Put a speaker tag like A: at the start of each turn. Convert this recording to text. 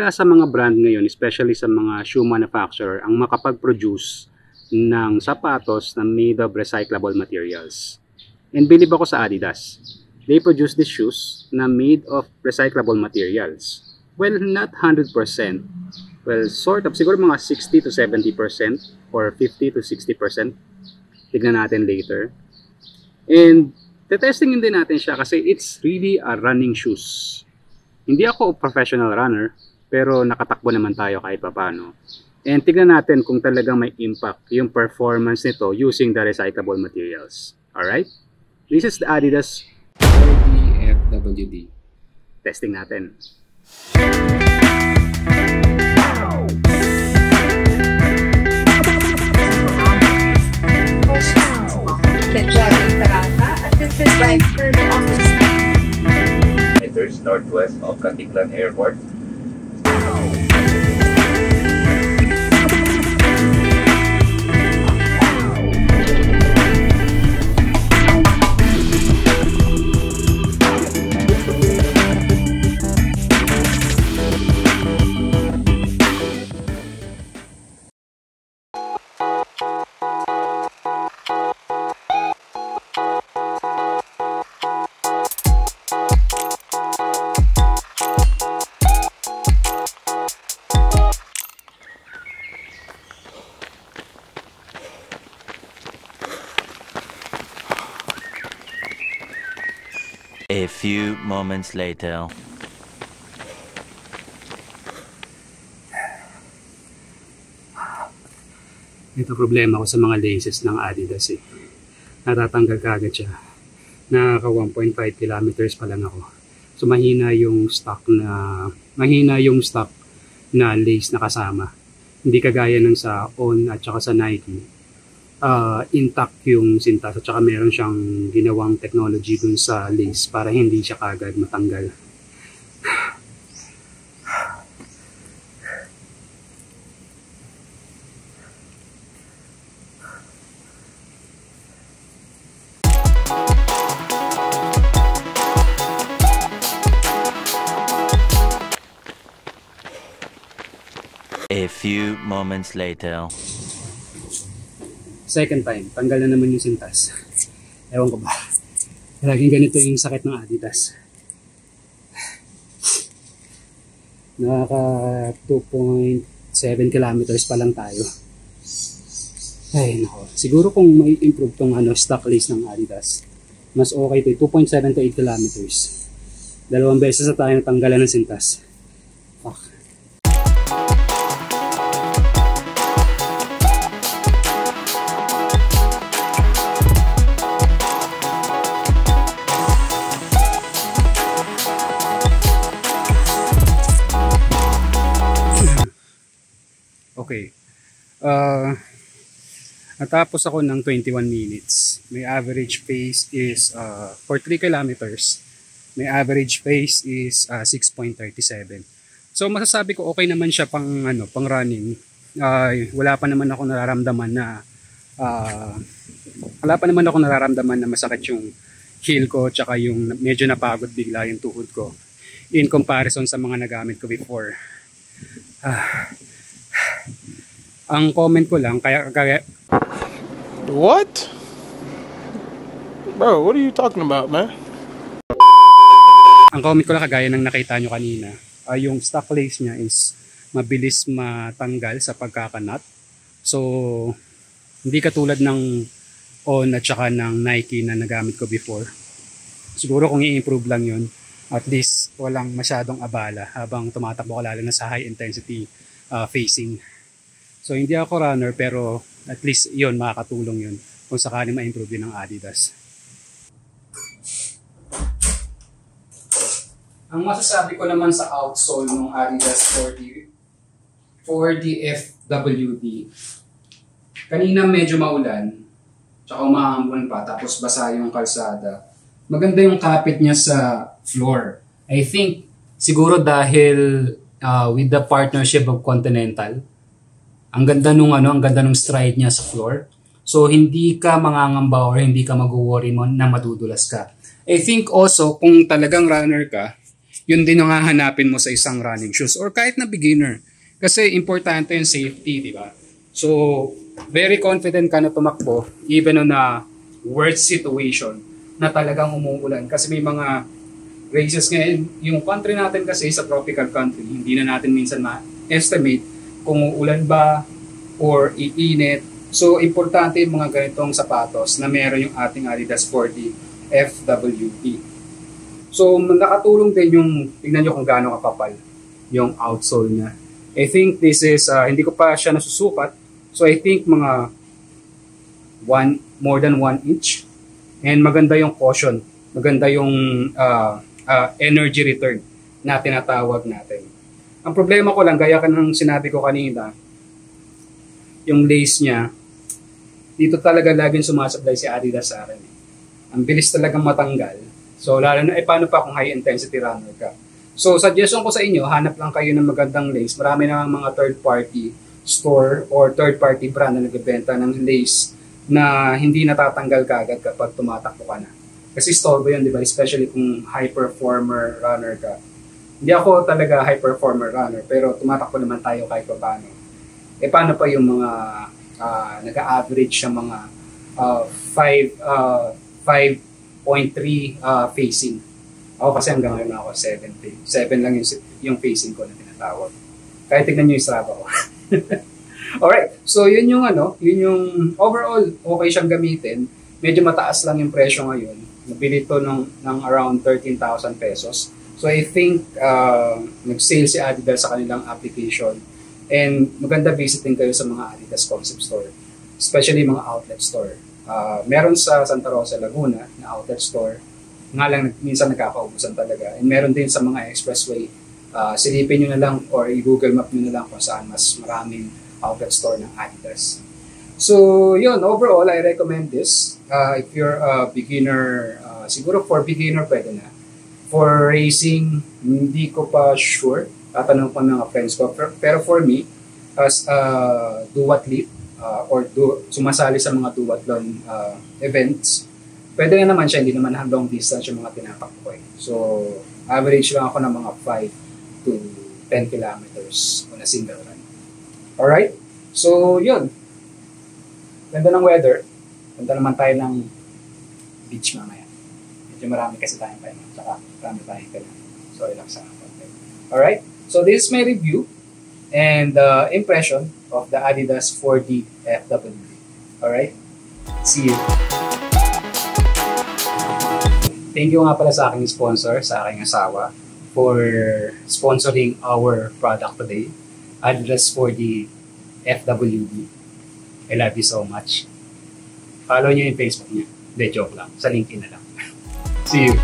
A: bihira sa mga brand ngayon, especially sa mga shoe manufacturer, ang makapag-produce ng sapatos na made of recyclable materials. And believe ako sa Adidas. They produce these shoes na made of recyclable materials. Well, not 100%. Well, sort of. Siguro mga 60 to 70% or 50 to 60%. Tignan natin later. And tetestingin din natin siya kasi it's really a running shoes. Hindi ako professional runner, pero nakatakbo naman tayo kahit paano. And tignan natin kung talagang may impact yung performance nito using the recyclable materials. Alright? This is the Adidas 4D FWD. Testing natin.
B: Meters northwest of Katiklan Airport.
C: A few moments later.
A: Ito problema ko sa mga laces ng Adidas eh. Natatanggal ka agad siya. Nakaka 1.5 kilometers pa lang ako. So mahina yung stock na lace na kasama. Hindi kagaya ng sa On at saka sa Nike. Intact yung sintas at saka meron siyang ginawang technology dun sa lace para hindi siya kagad matanggal.
C: A few moments later.
A: Second time, tanggal na naman yung sintas. Ewan ko ba. Laging ganito yung sakit ng Adidas. Nakaka 2.7 kilometers pa lang tayo. Ay nako. Siguro kung may improve tong stock lace ng Adidas, mas okay to 2.7 to 8 kilometers. Dalawang beses na tayo natanggalan ng sintas. Fuck. Okay. Natapos ako ng 21 minutes. My average pace is for 3 kilometers. My average pace is 6.37. So masasabi ko okay naman siya pang running. Wala pa naman ako nararamdaman na masakit yung heel ko tsaka yung medyo napagod bigla yung tuhod ko in comparison sa mga nagamit ko before. Ang comment ko lang kaya
D: What? Bro, what are you talking about, man?
A: Ang comment ko lang kagaya ng nakita nyo kanina, yung stock lace niya is mabilis matanggal sa pagkakanat. So hindi katulad ng On at saka ng Nike na nagamit ko before. Siguro kung i-improve lang yun, at least walang masyadong abala habang tumatakbo ka lalo na sa high intensity facing. So hindi ako runner pero at least yun makakatulong yun kung sakaling ma-improve din ng Adidas. Ang masasabi ko naman sa outsole ng Adidas 4D FWD, kanina medyo maulan tsaka umaambon pa tapos basa yung kalsada. Maganda yung kapit niya sa floor. I think siguro dahil with the partnership of Continental, ang ganda nung stride niya sa floor. So hindi ka mangangamba or hindi ka mag-worry mo na madudulas ka. I think also kung talagang runner ka, yun din ang hahanapin mo sa isang running shoes or kahit na beginner. Kasi importante yung safety, di ba? So, very confident ka na tumakbo even on a worst situation na talagang umuulan. Kasi may mga races ngayon, yung country natin kasi sa tropical country, hindi na natin minsan ma-estimate kung uulan ba or iinit. So, importante yung mga ganitong sapatos na meron yung ating Adidas 4D FWD. So, nakatulong din yung, tignan nyo kung gaano kapapal yung outsole niya. I think this is, hindi ko pa siya nasusukat. So, I think mga more than 1 inch. And maganda yung cushion. Maganda yung energy return na tinatawag natin. Ang problema ko lang, gaya ka ng sinabi ko kanina, yung lace niya, dito talaga laging sumasablay si Adidas sa akin. Ang bilis talagang matanggal. So, lalo na, paano pa kung high-intensity runner ka? So, suggestion ko sa inyo, hanap lang kayo ng magandang lace. Marami na mga third-party store or third-party brand na nagbebenta ng lace na hindi natatanggal kagad kapag tumatakbo ka na. Kasi store yun, di ba? Especially kung high-performer runner ka. Hindi ako talaga high-performer runner, pero tumatakbo naman tayo kahit pa paano. Paano pa yung mga nag-average sa mga 5.3 facing. Ako kasi hanggang ngayon ako 7 lang yung facing ko na tinatawag. Kaya tignan nyo yung Strava ko. Alright, so yun yung overall okay siyang gamitin. Medyo mataas lang yung presyo ngayon. Nabili ito ng around 13,000 pesos. So I think nag-sale si Adidas sa kanilang application. And maganda visiting kayo sa mga Adidas concept store. Especially mga outlet store. Meron sa Santa Rosa, Laguna na outlet store. Nga lang, minsan nagkakaubusan talaga. And meron din sa mga expressway. Silipin nyo na lang or i-google map nyo na lang kung saan mas maraming outlet store ng Adidas. So, yun. Overall, I recommend this. If you're a beginner, siguro for beginner pwede na. For racing, hindi ko pa sure. Tatanong pa mga friends ko. Pero for me, as a duathlete, or sumasali sa mga duathlon events, pwede na naman siya, hindi naman long distance yung mga tinatakbo ko. So, average lang ako ng mga 5 to 10 kilometers on a single run. Alright? So, yun. Ganda ng weather. Ganda naman tayo ng beach mamaya. Medyo marami kasi tayong pahinga. Saka marami tayong kailangan. So, relax lang ako. Alright? So, this is my review and impression of the Adidas 4D FWD. Alright? See you. Thank you nga pala sa aking sponsor, sa aking asawa, for sponsoring our product today, Adidas 4D FWD. I love you so much. Follow nyo yung Facebook niya. Hindi, joke lang. Sa LinkedIn na lang. See you.